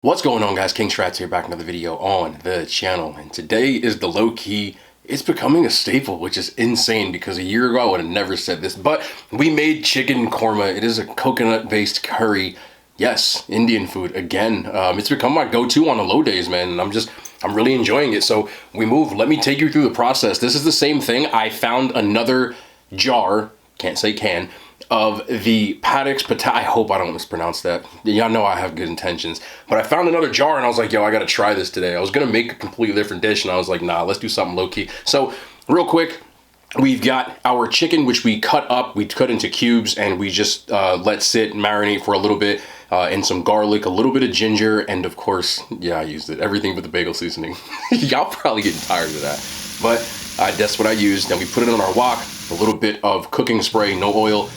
What's going on, guys? King Strats here, back another video on the channel, and today is the low-key. It's becoming a staple, which is insane because a year ago I would have never said this, but we made chicken korma. It is a coconut-based curry. Yes, Indian food again. It's become my go-to on the low days, man, and I'm really enjoying it. So we move. Let me take you through the process. This is the same thing. I found another jar, can't say can, of the Paddocks Pata. I hope I don't mispronounce that. Y'all know I have good intentions. But I found another jar and I was like, yo, I gotta try this today. I was gonna make a completely different dish and I was like, nah, let's do something low-key. So real quick, we've got our chicken, which we cut up, we cut into cubes, and we just let sit and marinate for a little bit, and some garlic, a little bit of ginger, and of course, yeah, I used it. Everything but the bagel seasoning. Y'all probably getting tired of that. But that's what I used. Then we put it on our wok, a little bit of cooking spray, no oil,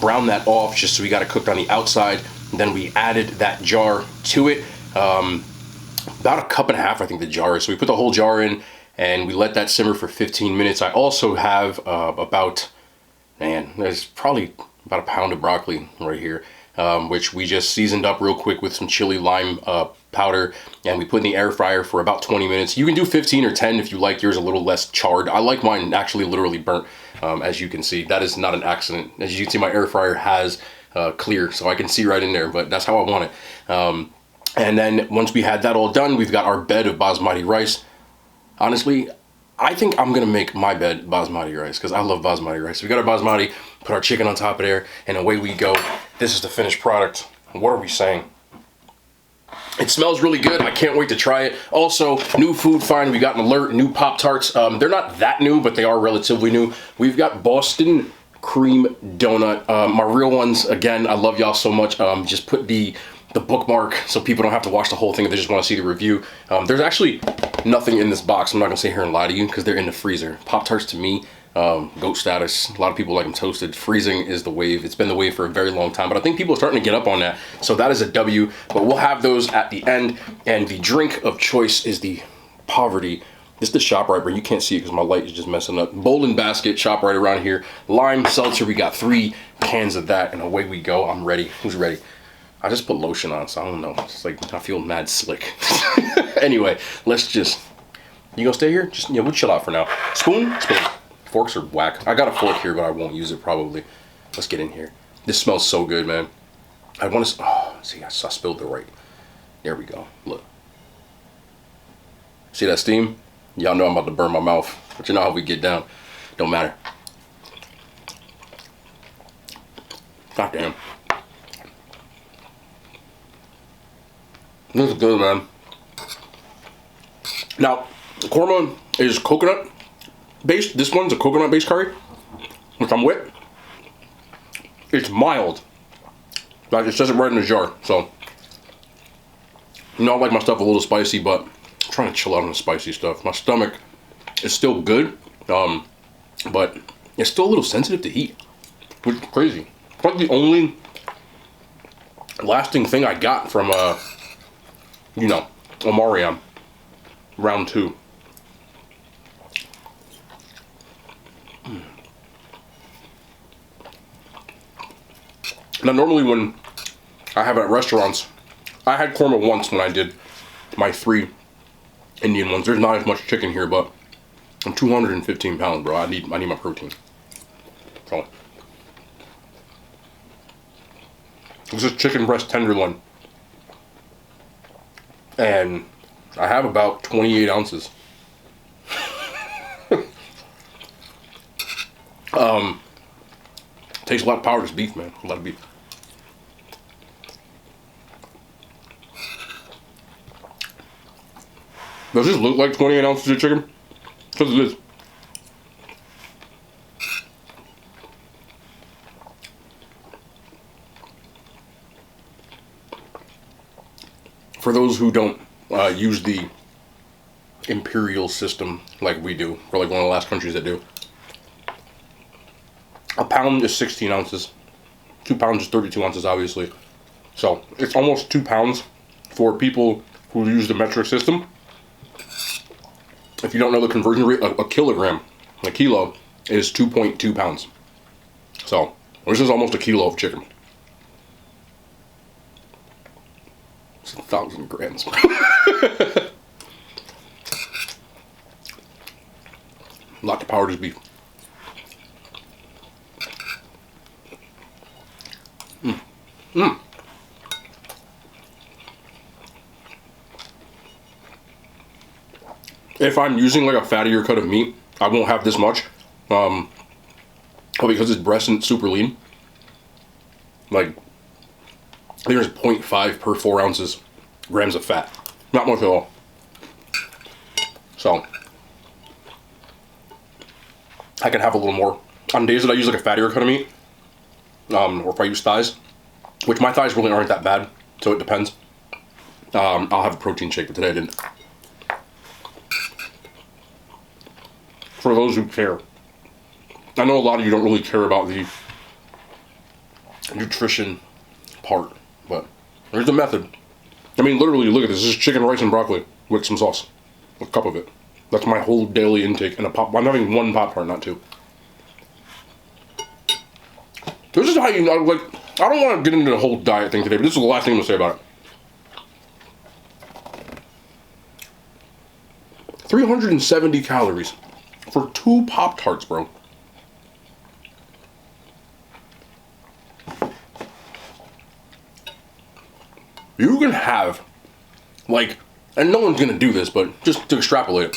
brown that off just so we got it cooked on the outside. Then we added that jar to it, about a cup and a half, I think the jar is. So we put the whole jar in and we let that simmer for 15 minutes. I also have there's probably about a pound of broccoli right here, which we just seasoned up real quick with some chili lime powder, and we put in the air fryer for about 20 minutes. You can do 15 or 10 if you like yours a little less charred. I like mine actually literally burnt, as you can see. That is not an accident. As you can see, my air fryer has clear, so I can see right in there, but that's how I want it. And then once we had that all done, we've got our bed of basmati rice. Honestly, I think I'm gonna make my bed basmati rice because I love basmati rice. So we got our basmati, put our chicken on top of there, and away we go. This is the finished product. What are we saying? It smells really good. I can't wait to try it. Also, new food find. We got an alert, new Pop-Tarts. They're not that new, but they are relatively new. We've got Boston cream donut. My real ones, again, I love y'all so much. Just put the bookmark so people don't have to watch the whole thing if they just want to see the review. There's actually nothing in this box. I'm not gonna sit here and lie to you because they're in the freezer. Pop-Tarts to me, goat status. A lot of people like them toasted. Freezing is the wave. It's been the wave for a very long time, but I think people are starting to get up on that. So that is a W, but we'll have those at the end. And the drink of choice is the Poverty. This is the ShopRite, but you can't see it because my light is just messing up. Bowling basket, ShopRite around here. Lime seltzer, we got 3 cans of that, and away we go. I'm ready. Who's ready? I just put lotion on, so I don't know. It's like, I feel mad slick. Anyway, let's just, you gonna stay here? Just, yeah, we'll chill out for now. Spoon? Spoon. Forks are whack. I got a fork here, but I won't use it probably. Let's get in here. This smells so good, man. I want to, oh, see, I spilled the right. There we go, look. See that steam? Y'all know I'm about to burn my mouth, but you know how we get down. Don't matter. God damn. This is good, man. Now, korma is coconut based. This one's a coconut based curry, which I'm with. It's mild. Like it says it right in the jar. So, you know, I like my stuff a little spicy, but I'm trying to chill out on the spicy stuff. My stomach is still good, but it's still a little sensitive to heat, which is crazy. It's like the only lasting thing I got from you know, Omarion, round 2. Now, normally when I have it at restaurants, I had korma once when I did my 3 Indian ones. There's not as much chicken here, but I'm 215 pounds, bro. I need my protein. So, this is chicken breast tenderloin. And I have about 28 ounces. Takes a lot of power, this beef, man. A lot of beef. Does this look like 28 ounces of chicken? Because it is. For those who don't use the imperial system like we do, we're like one of the last countries that do. A pound is 16 ounces. 2 pounds is 32 ounces, obviously. So it's almost 2 pounds for people who use the metric system. If you don't know the conversion rate, a kilogram, a kilo is 2.2 pounds. So this is almost a kilo of chicken. It's 1,000 grams. Not the power to beef. If I'm using like a fattier cut of meat, I won't have this much. But because it's breast and super lean, like I think there's 0.5 per 4 ounces grams of fat. Not much at all. So I can have a little more. On days that I use like a fattier cut of meat, or if I use thighs, which my thighs really aren't that bad, so it depends. I'll have a protein shake, but today I didn't. For those who care. I know a lot of you don't really care about the nutrition part, but there's a method. I mean, literally, look at this. This is chicken, rice, and broccoli with some sauce. A cup of it. That's my whole daily intake. And a pop. I'm having one Pop-Tart, not two. This is how you know, like, I don't want to get into the whole diet thing today, but this is the last thing I'm going to say about it. 370 calories for 2 Pop-Tarts, bro. You can have, like, and no one's going to do this, but just to extrapolate it.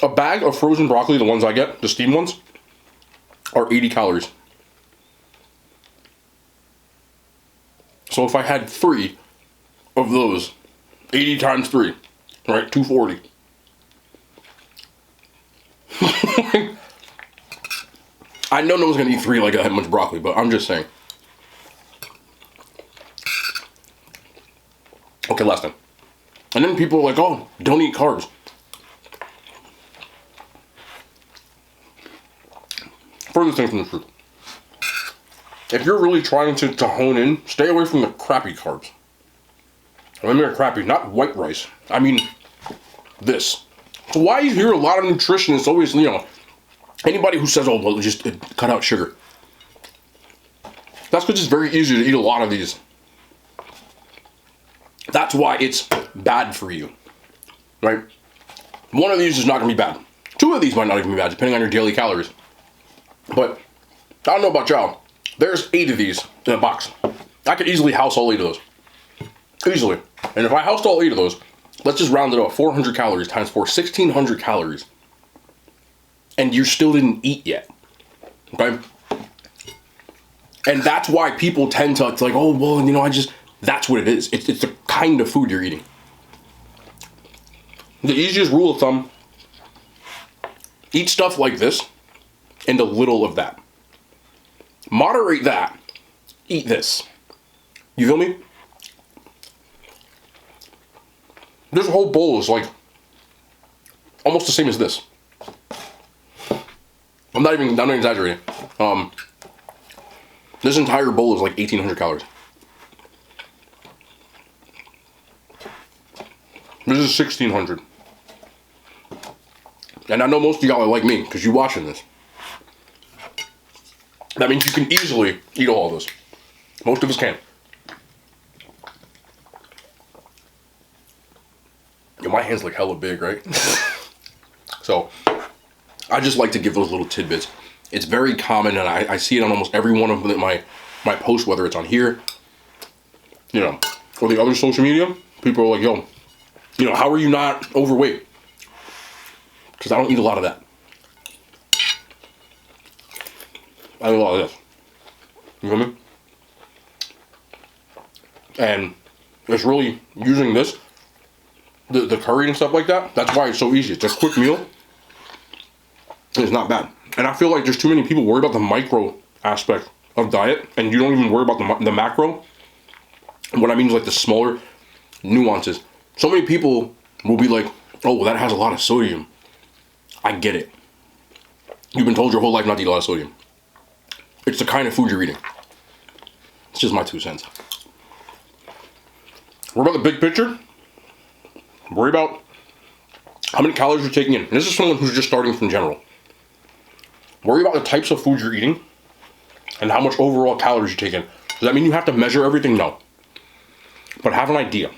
A bag of frozen broccoli, the ones I get, the steamed ones, are 80 calories. So if I had 3 of those, 80 times 3, right, 240. I know no one's going to eat 3 like that much broccoli, but I'm just saying. Okay, last time. And then people are like, oh, don't eat carbs. Furthest thing from the truth. If you're really trying to hone in, stay away from the crappy carbs. I mean crappy, not white rice. I mean this. So why you hear a lot of nutritionists always, you know, anybody who says, oh, well, just cut out sugar. That's because it's very easy to eat a lot of these. That's why it's bad for you, right? One of these is not going to be bad. 2 of these might not even be bad, depending on your daily calories. But I don't know about y'all. There's 8 of these in a box. I could easily house all 8 of those. Easily. And if I housed all 8 of those, let's just round it up. 400 calories times 4, 1,600 calories. And you still didn't eat yet. Okay? And that's why people tend to, it's like, oh, well, you know, that's what it is. It's the kind of food you're eating. The easiest rule of thumb, eat stuff like this and a little of that. Moderate that. Eat this. You feel me? This whole bowl is like almost the same as this. I'm not even exaggerating. This entire bowl is like 1,800 calories. This is 1,600. And I know most of y'all are like me, because you're watching this. That means you can easily eat all of this. Most of us can. Yo, my hands look hella big, right? So, I just like to give those little tidbits. It's very common, and I see it on almost every one of my posts, whether it's on here, you know, or the other social media. People are like, yo, you know, how are you not overweight? Because I don't eat a lot of that. I eat a lot of this. You feel me? And it's really using this, the curry and stuff like that. That's why it's so easy. It's a quick meal. It's not bad. And I feel like there's too many people worried about the micro aspect of diet, and you don't even worry about the macro. And what I mean is like the smaller nuances. So many people will be like, oh, well, that has a lot of sodium. I get it. You've been told your whole life not to eat a lot of sodium. It's the kind of food you're eating. It's just my 2 cents. Worry about the big picture. Worry about how many calories you're taking in. And this is someone who's just starting from general. Worry about the types of food you're eating and how much overall calories you take in. Does that mean you have to measure everything? No. But have an idea.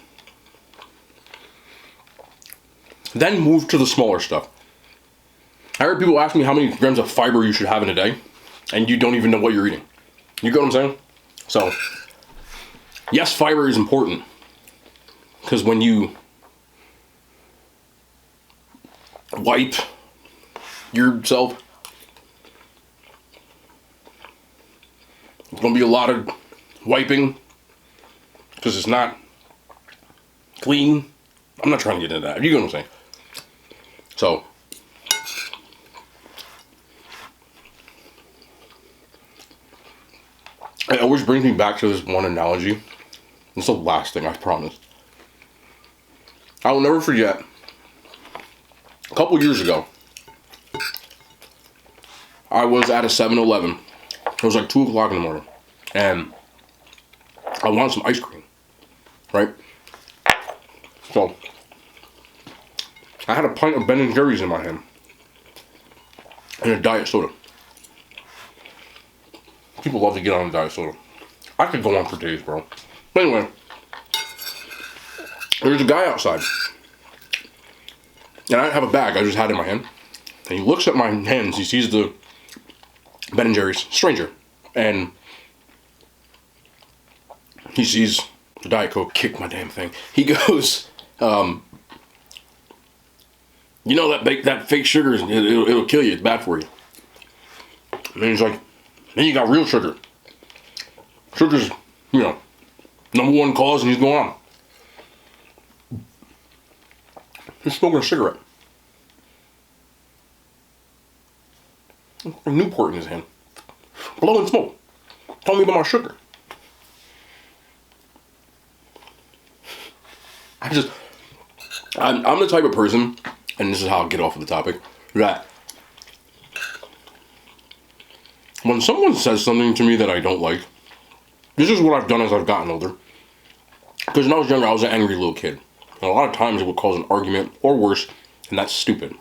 Then move to the smaller stuff. I heard people ask me how many grams of fiber you should have in a day, and you don't even know what you're eating. You get what I'm saying? So, yes, fiber is important. Because when you wipe yourself, there's going to be a lot of wiping because it's not clean. I'm not trying to get into that. You get what I'm saying? So, it always brings me back to this one analogy. It's the last thing, I promise. I will never forget, a couple years ago, I was at a 7-Eleven. It was like 2 o'clock in the morning. And I wanted some ice cream. Right? So, I had a pint of Ben & Jerry's in my hand. And a diet soda. People love to get on a diet soda. I could go on for days, bro. But anyway, there's a guy outside. And I didn't have a bag, I just had it in my hand. And he looks at my hands, he sees the Ben & Jerry's, stranger. And he sees the Diet Coke, kick my damn thing. He goes, you know that fake sugar, it'll kill you, it's bad for you. And then he's like, then you got real sugar. Sugar's, #1 cause, and he's going on. He's smoking a cigarette. A Newport in his hand. Blowing smoke. Tell me about my sugar. I'm the type of person, and this is how I'll get off of the topic, that when someone says something to me that I don't like, this is what I've done as I've gotten older. Because when I was younger, I was an angry little kid. And a lot of times it would cause an argument, or worse, and that's stupid.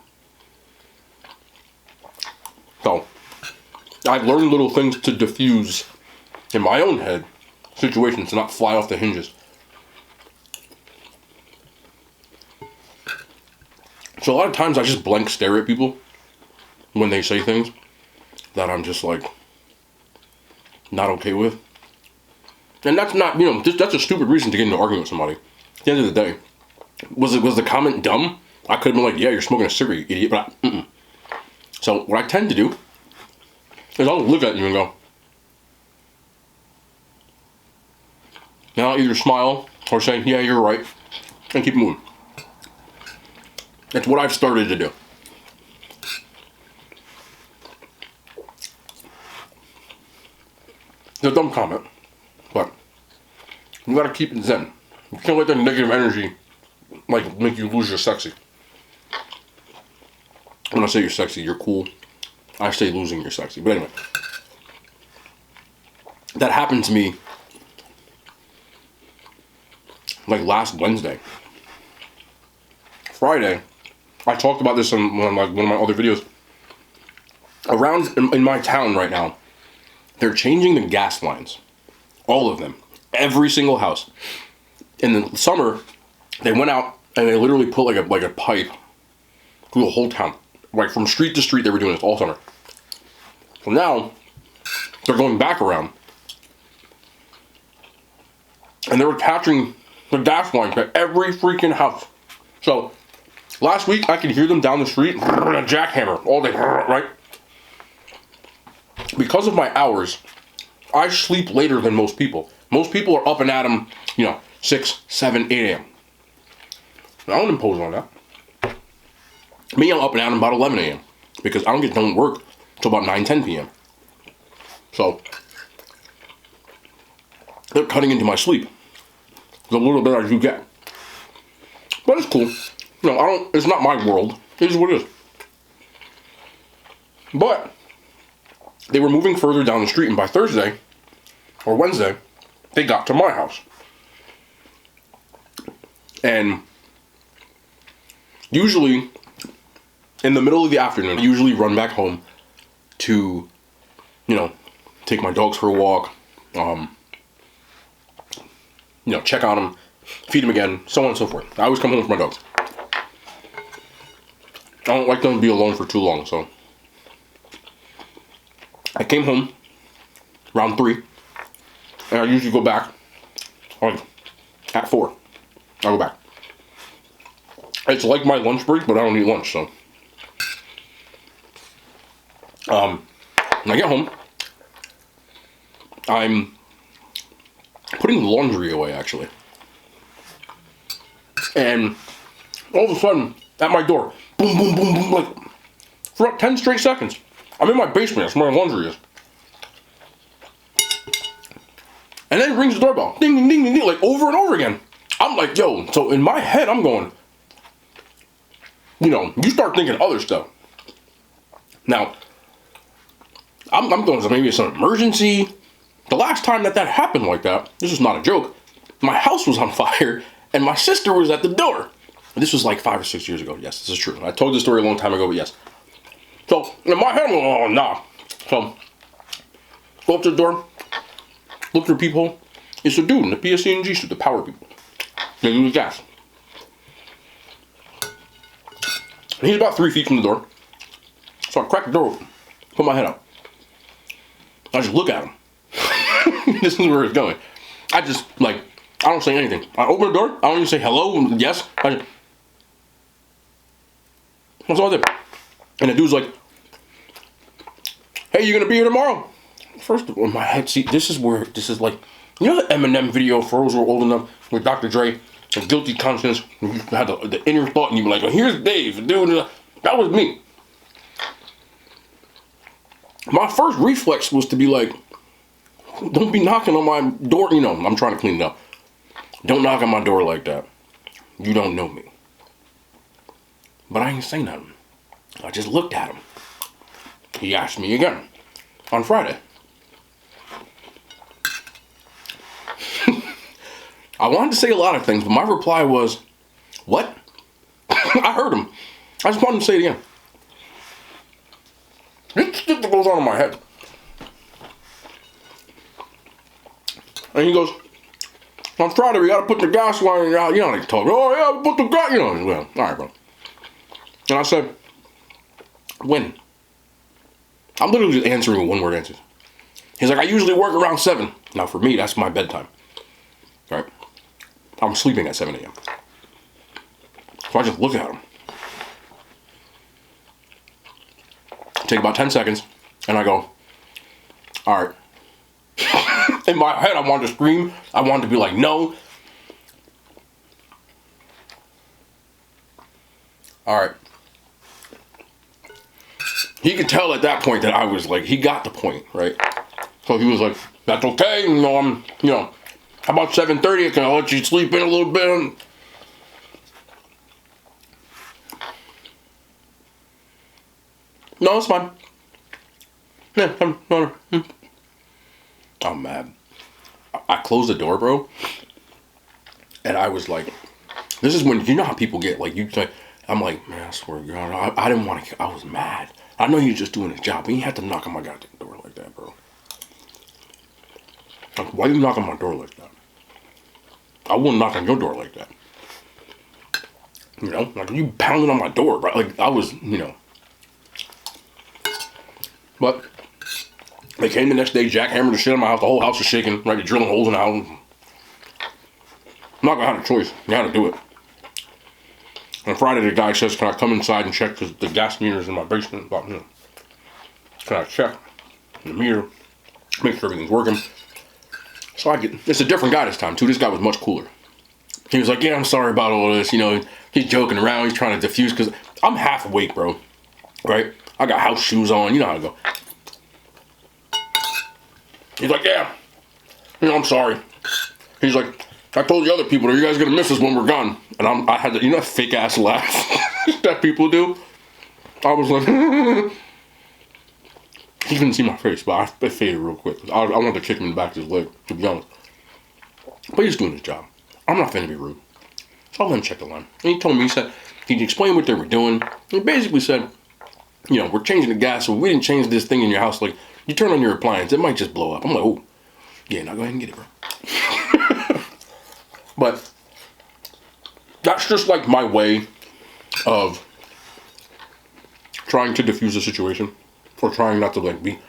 So, I've learned little things to diffuse, in my own head, situations to not fly off the hinges. So a lot of times I just blank stare at people when they say things that I'm just like, not okay with. And that's not, that's a stupid reason to get into an argument with somebody. At the end of the day, was the comment dumb? I could have been like, yeah, you're smoking a cigarette, you idiot, but So what I tend to do is I'll look at you and go, and I'll either smile or say, yeah, you're right, and keep moving. That's what I've started to do. It's a dumb comment, but you gotta keep it zen. You can't let that negative energy make you lose your sexy. When I say you're sexy, you're cool. I say losing your sexy. But anyway, that happened to me last Wednesday. Friday, I talked about this on one of my other videos. Around in my town right now, they're changing the gas lines. All of them. Every single house. In the summer, they went out and they literally put like a pipe through the whole town. From street to street, they were doing this all summer. So now, they're going back around. And they're attaching the gas lines to every freaking house. So, last week, I could hear them down the street, a jackhammer all day, right? Because of my hours, I sleep later than most people. Most people are up and at them, 6, 7, 8 a.m. I don't impose on that. Me, I'm up and at them about 11 a.m. because I don't get done with work until about 9, 10 p.m. So, they're cutting into my sleep. The little bit I do get. But it's cool. It's not my world. It is what it is. But, they were moving further down the street, and by Thursday, or Wednesday, they got to my house. And usually, in the middle of the afternoon, I usually run back home to, take my dogs for a walk, check on them, feed them again, so on and so forth. I always come home with my dogs. I don't like them to be alone for too long, so. I came home around 3, and I usually go back like at 4. I go back. It's like my lunch break, but I don't eat lunch, so. When I get home, I'm putting laundry away, actually. And all of a sudden, at my door, boom, boom, boom, boom, like, for about 10 straight seconds. I'm in my basement, that's where my laundry is. And then it rings the doorbell, ding, ding, ding, ding, ding, like over and over again. I'm like, yo, so in my head, I'm going, you start thinking other stuff. Now, I'm going, so maybe it's an emergency. The last time that happened like that, this is not a joke, my house was on fire and my sister was at the door. This was like 5 or 6 years ago. Yes, this is true. I told this story a long time ago, but yes. So, in my head, I'm like, oh, nah. So, go up to the door, look through the peephole. It's a dude in the PSC&G suit, the power people. They use gas. And he's about 3 feet from the door. So I crack the door open, put my head out. I just look at him. This is where it's going. I don't say anything. I open the door, I don't even say hello, yes. That's all I did. And the dude's like, hey, you gonna be here tomorrow? First of all, in my head, see, this is like, the Eminem video for those who are old enough with Dr. Dre, and Guilty Conscience, and you had the inner thought, and you were like, oh, here's Dave, dude. That was me. My first reflex was to be like, don't be knocking on my door. I'm trying to clean it up. Don't knock on my door like that. You don't know me. But I ain't say nothing. I just looked at him. He asked me again on Friday. I wanted to say a lot of things, but my reply was, what? I heard him. I just wanted to say it again. This shit that goes on in my head. And he goes, on Friday we gotta put the gas line out. They talk. Oh yeah, we put the gas. Well, all right, bro. And I said, when? I'm literally just answering with one-word answers. He's like, I usually work around 7. Now for me, that's my bedtime. All right? I'm sleeping at 7 a.m. So I just look at him. Take about 10 seconds, and I go, all right. In my head, I wanted to scream. I wanted to be like, no. All right. He could tell at that point that I was like, he got the point, right? So he was like, that's okay. How about 7:30? Can I let you sleep in a little bit? No, it's fine. Yeah, I'm mad. I closed the door, bro. And I was like, this is when, how people get, like, I'm like, man, I swear to God, I didn't want to, I was mad. I know he was just doing his job, but he had to knock on my goddamn door like that, bro. Like, why you knock on my door like that? I wouldn't knock on your door like that. Like, you pounding on my door, bro. Like, I was, But they came the next day, jackhammered the shit in my house. The whole house was shaking, right? They're drilling holes in the house. I'm not gonna have a choice. You gotta do it. On Friday, the guy says, can I come inside and check? Because the gas meter's in my basement. But, can I check the meter, make sure everything's working? So it's a different guy this time, too. This guy was much cooler. He was like, yeah, I'm sorry about all this. He's joking around. He's trying to diffuse because I'm half awake, bro. Right? I got house shoes on. You know how to go. He's like, yeah. I'm sorry. He's like, I told the other people that you guys are gonna miss us when we're gone. And I had that fake ass laugh that people do. I was like, he couldn't see my face, but I faded real quick. I wanted to kick him in the back of his leg, to be honest. But he's doing his job. I'm not finna be rude. So I'll let him check the line. And he told me, he explained what they were doing. He basically said, we're changing the gas, so we didn't change this thing in your house. Like, you turn on your appliance, it might just blow up. I'm like, oh, yeah, now go ahead and get it, bro. But that's just like my way of trying to diffuse the situation, or trying not to like be.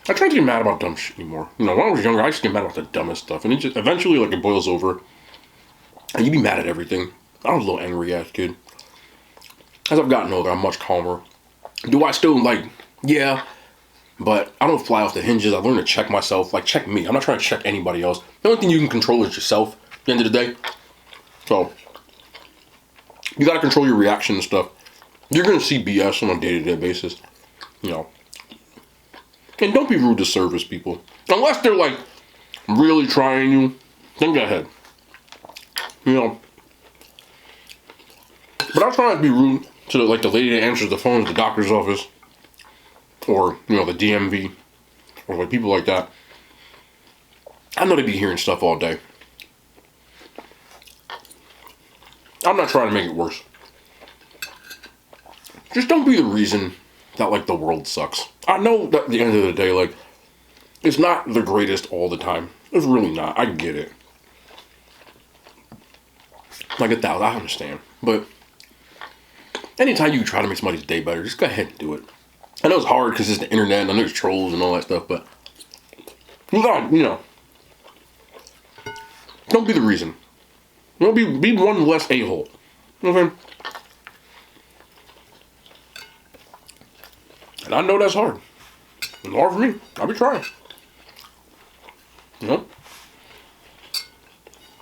I try to get mad about dumb shit anymore. You know, when I was younger, I used to get mad about the dumbest stuff, and it just eventually like it boils over, and you be mad at everything. I was a little angry ass kid. As I've gotten older, I'm much calmer. Do I still like? Yeah, but I don't fly off the hinges. I learned to check myself, like check me. I'm not trying to check anybody else. The only thing you can control is yourself at the end of the day. So you gotta control your reaction and stuff. You're gonna see BS on a day-to-day basis, you know. And don't be rude to service people. Unless they're like really trying you, then go ahead. You know. But I try not to be rude to like the lady that answers the phone at the doctor's office. Or, you know, the DMV. Or like people like that. I know they be hearing stuff all day. I'm not trying to make it worse. Just don't be the reason that like the world sucks. I know that at the end of the day, like, it's not the greatest all the time. It's really not. I get it. Like 1,000, I understand. But anytime you try to make somebody's day better, just go ahead and do it. I know it's hard because it's the internet and I know there's trolls and all that stuff, but you know, don't be the reason. You know, be one less a-hole. You know what I'm saying? And I know that's hard. It's hard for me. I'll be trying. You know?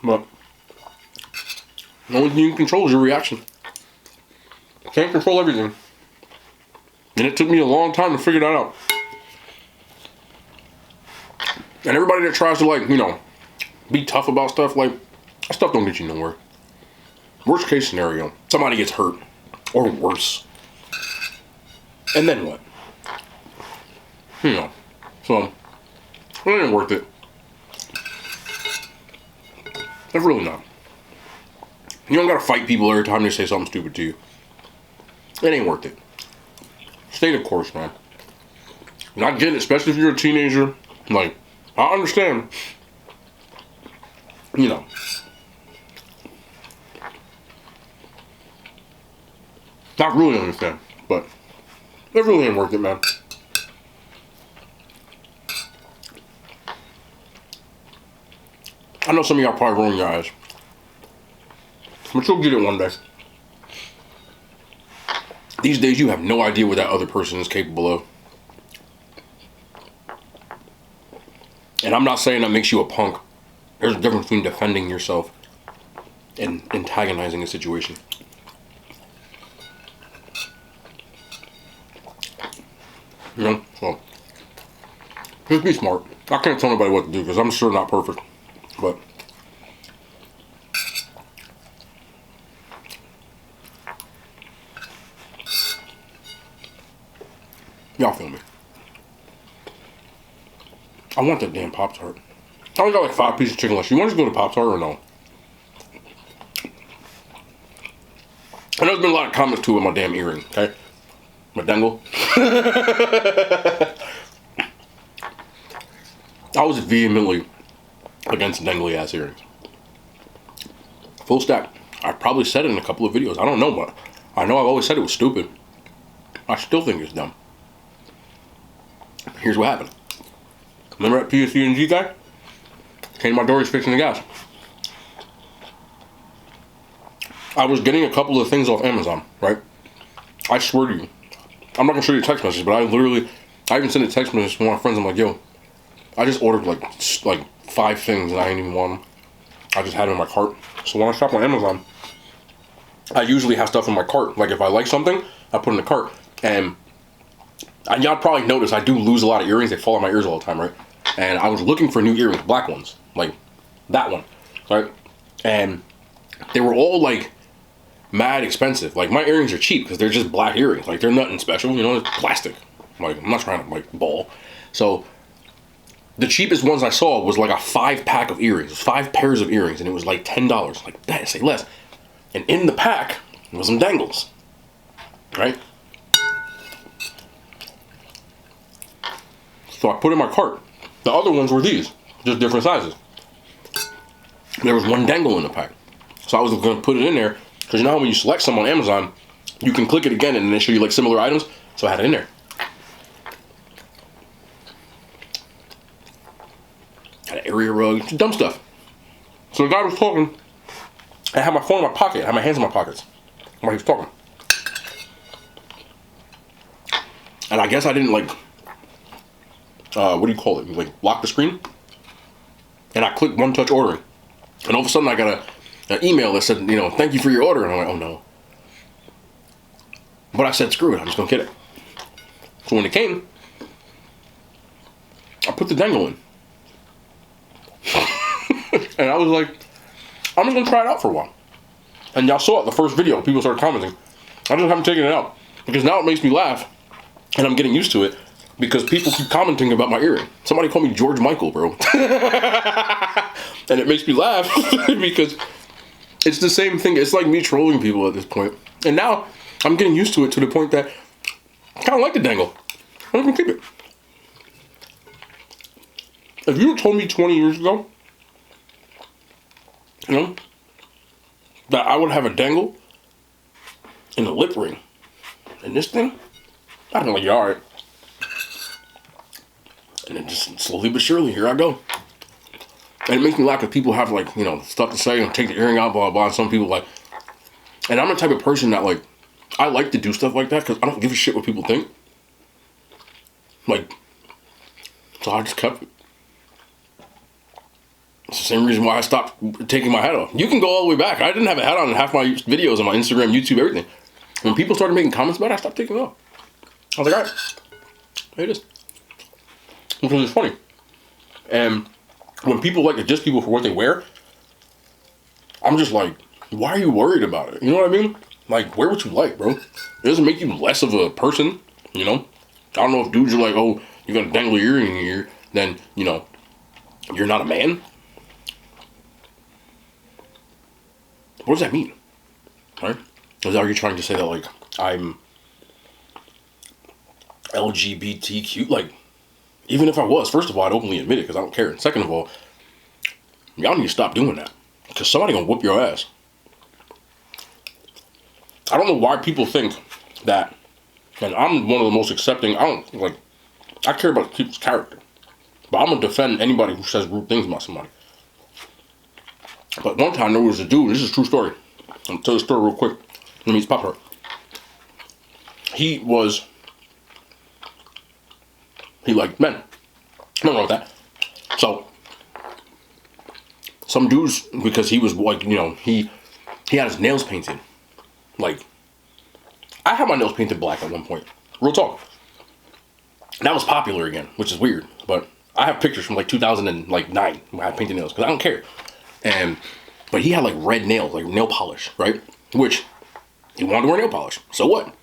But the only thing you can control is your reaction. Can't control everything. And it took me a long time to figure that out. And everybody that tries to like, you know, be tough about stuff, like, that stuff don't get you nowhere. Worst case scenario, somebody gets hurt. Or worse. And then what? You know. So, it ain't worth it. It's really not. You don't gotta fight people every time they say something stupid to you. It ain't worth it. Stay the course, man. And I get it, especially if you're a teenager. Like, I understand. You know. Not really understand, but it really ain't worth it, man. I know some of y'all probably rolling your eyes. But you'll get it one day. These days, you have no idea what that other person is capable of. And I'm not saying that makes you a punk. There's a difference between defending yourself and antagonizing a situation. You know, so just be smart. I can't tell nobody what to do because I'm sure not perfect, but y'all feel me. I want that damn Pop-Tart. I only got like 5 pieces of chicken left. You want to just go to Pop-Tart or no? I know there's been a lot of comments too with my damn earring, okay? My dangle. I was vehemently against dangly ass earrings. Full stack. I probably said it in a couple of videos. I don't know, but I know I've always said it was stupid. I still think it's dumb. Here's what happened. Remember that PSC&G guy? Came to my door, he's fixing the gas. I was getting a couple of things off Amazon, right? I swear to you. I'm not gonna show you a text message, but I even sent a text message to one of my friends. I'm like, yo, I just ordered like 5 things and I didn't even want them. I just had them in my cart. So when I shop on Amazon, I usually have stuff in my cart. Like if I like something, I put it in the cart. And y'all probably notice I do lose a lot of earrings. They fall on my ears all the time, right? And I was looking for new earrings, black ones, like that one, right? And they were all like mad expensive. Like my earrings are cheap because they're just black earrings. Like they're nothing special, you know, it's plastic. Like I'm not trying to like ball. So the cheapest ones I saw was like a 5-pack of earrings, 5 pairs of earrings, and it was like $10. Like that, say less. And in the pack was some dangles, right? So I put in my cart. The other ones were these, just different sizes. There was one dangle in the pack. So I was going to put it in there. Because you know how when you select some on Amazon, you can click it again and then they show you like similar items. So I had it in there. Had an area rug, dumb stuff. So the guy was talking. I had my phone in my pocket. I had my hands in my pockets while he was talking. And I guess I didn't like, what do you call it? Like lock the screen. And I clicked one touch ordering. And all of a sudden I got an email that said, you know, thank you for your order. And I'm like, oh no. But I said, screw it, I'm just gonna get it. So when it came, I put the dangle in. And I was like, I'm just gonna try it out for a while. And y'all saw it, the first video, people started commenting. I just haven't taken it out. Because now it makes me laugh. And I'm getting used to it. Because people keep commenting about my earring. Somebody called me George Michael, bro. And it makes me laugh. Because it's the same thing. It's like me trolling people at this point. And now, I'm getting used to it to the point that I kind of like the dangle. I'm gonna keep it. If you had told me 20 years ago, you know, that I would have a dangle and a lip ring and this thing, I'd be like, yeah, alright. And then just slowly but surely, here I go. And it makes me laugh because people have like, you know, stuff to say and take the earring out, blah, blah, blah. And some people like, and I'm the type of person that like, I like to do stuff like that because I don't give a shit what people think. Like, so I just kept it. It's the same reason why I stopped taking my hat off. You can go all the way back. I didn't have a hat on in half my videos on my Instagram, YouTube, everything. When people started making comments about it, I stopped taking it off. I was like, alright, here it is. Because it's funny. And when people like to diss people for what they wear, I'm just like, why are you worried about it? You know what I mean? Like, wear what you like, bro. It doesn't make you less of a person, you know? I don't know if dudes are like, oh, you got a dangly earring in your ear, then, you know, you're not a man. What does that mean? Right? Are you trying to say that, like, I'm LGBTQ? Like, even if I was, first of all, I'd openly admit it because I don't care. And second of all, y'all need to stop doing that because somebody gonna whoop your ass. I don't know why people think that, and I'm one of the most accepting, I care about people's character. But I'm gonna defend anybody who says rude things about somebody. But one time there was a dude, this is a true story. I'll tell the story real quick. Let me pop her. He liked men. Nothing wrong with that. So, some dudes, because he was like, you know, he had his nails painted. Like, I had my nails painted black at one point. Real talk. That was popular again, which is weird. But I have pictures from like 2009 when I had painted nails, because I don't care. But he had like red nails, like nail polish, right? Which, he wanted to wear nail polish. So what?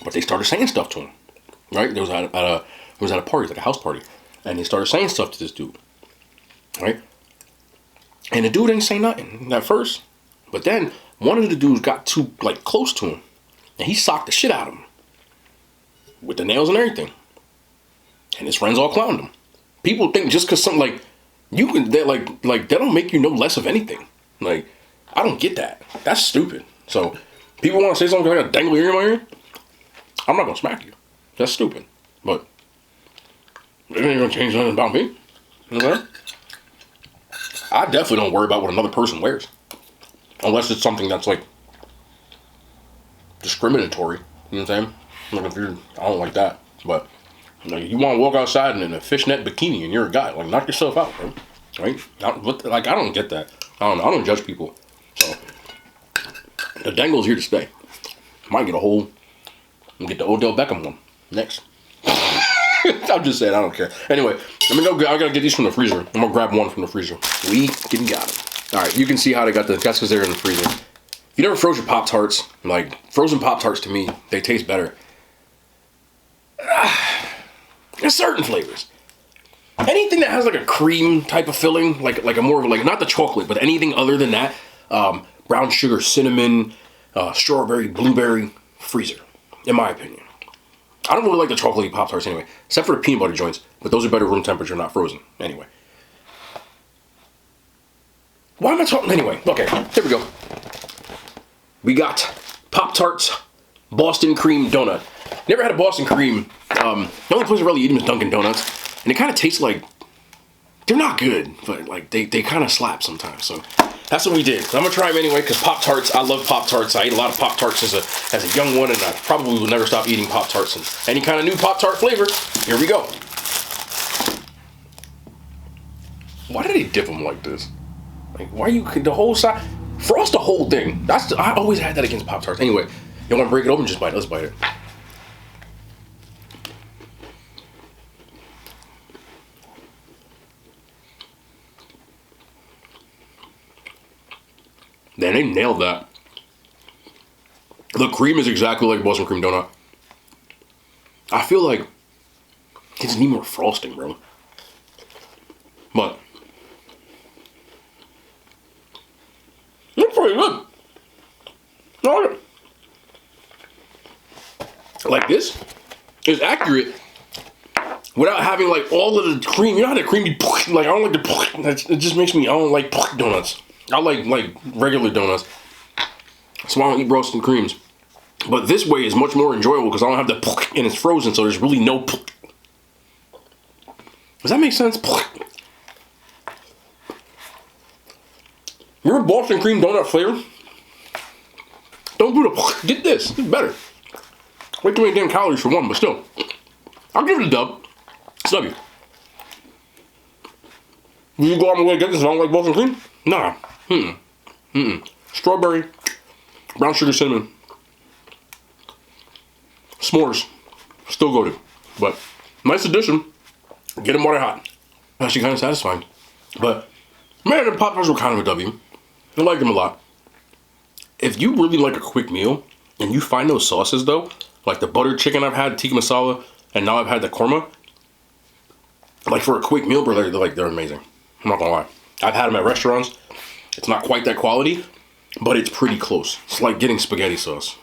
But they started saying stuff to him, right? It was at a party, like a house party. And they started saying stuff to this dude, right? And the dude didn't say nothing at first. But then, one of the dudes got too, like, close to him. And he socked the shit out of him. With the nails and everything. And his friends all clowned him. People think just because something, like, you can, that don't make you no less of anything. Like, I don't get that. That's stupid. So, people want to say something like a dangly ear in my ear? I'm not going to smack you. That's stupid. But, it ain't going to change nothing about me. You know what I mean? I definitely don't worry about what another person wears. Unless it's something that's, like, discriminatory. You know what I'm saying? Like, if you're, I don't like that. But, like, you want to walk outside in a fishnet bikini and you're a guy. Like, knock yourself out, bro. Right? I don't get that. I don't judge people. So, the dangle's here to stay. Might get a whole, get the Odell Beckham one next. I'm just saying, I don't care. Anyway, let me go. I gotta get these from the freezer. I'm gonna grab one from the freezer. We can got them. All right, you can see how they got the. That's because they're in the freezer. If you never froze your Pop-Tarts, like frozen Pop-Tarts to me, they taste better. There's certain flavors. Anything that has like a cream type of filling, like a more of like not the chocolate, but anything other than that, brown sugar, cinnamon, strawberry, blueberry, freezer, in my opinion. I don't really like the chocolatey Pop-Tarts anyway, except for the peanut butter joints, but those are better room temperature, not frozen. Anyway. Why am I talking? Anyway, okay, here we go. We got Pop-Tarts Boston Cream Donut. Never had a Boston Cream. The only place I really eat them is Dunkin' Donuts. And it kind of tastes like, they're not good, but like they kind of slap sometimes. So that's what we did. So I'm gonna try them anyway, because Pop-Tarts, I love Pop-Tarts. I ate a lot of Pop-Tarts as a young one, and I probably will never stop eating Pop-Tarts. And any kind of new Pop-Tart flavor, here we go. Why did they dip them like this? Like, why you, the whole side, frost the whole thing. I always had that against Pop-Tarts. Anyway, you wanna break it open, just bite it, let's bite it. Man, they nailed that. The cream is exactly like Boston Cream Donut. I feel like it just need more frosting, bro. But it's pretty good. Alright. Like, this is accurate without having like all of the cream. You know how the cream be like, I don't like the, it just makes me, I don't like donuts. I like regular donuts. So I don't eat roasted creams. But this way is much more enjoyable because I don't have the and it's frozen, so there's really no. Does that make sense? You're a Boston cream donut flavor. Don't do the get this. It's better. Way too many damn calories for one, but still. I'll give it a dub. It's W. Will you go on my way to get this if I don't like Boston cream? Nah. Strawberry, brown sugar, cinnamon, s'mores, still goated, but nice addition. Get them while they're hot. Actually, kind of satisfying. But man, the Pop-Tarts were kind of a W. I like them a lot. If you really like a quick meal and you find those sauces though, like the butter chicken I've had, tikka masala, and now I've had the korma. Like for a quick meal, bro, they're amazing. I'm not gonna lie. I've had them at restaurants. It's not quite that quality, but it's pretty close. It's like getting spaghetti sauce.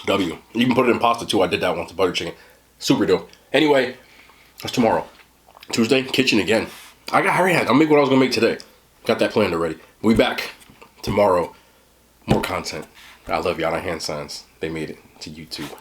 W. You can put it in pasta too. I did that once, the butter chicken. Super dope. Anyway, that's tomorrow. Tuesday, kitchen again. I'll make what I was gonna make today. Got that planned already. We'll be back tomorrow. More content. I love y'all on hand signs. They made it to YouTube.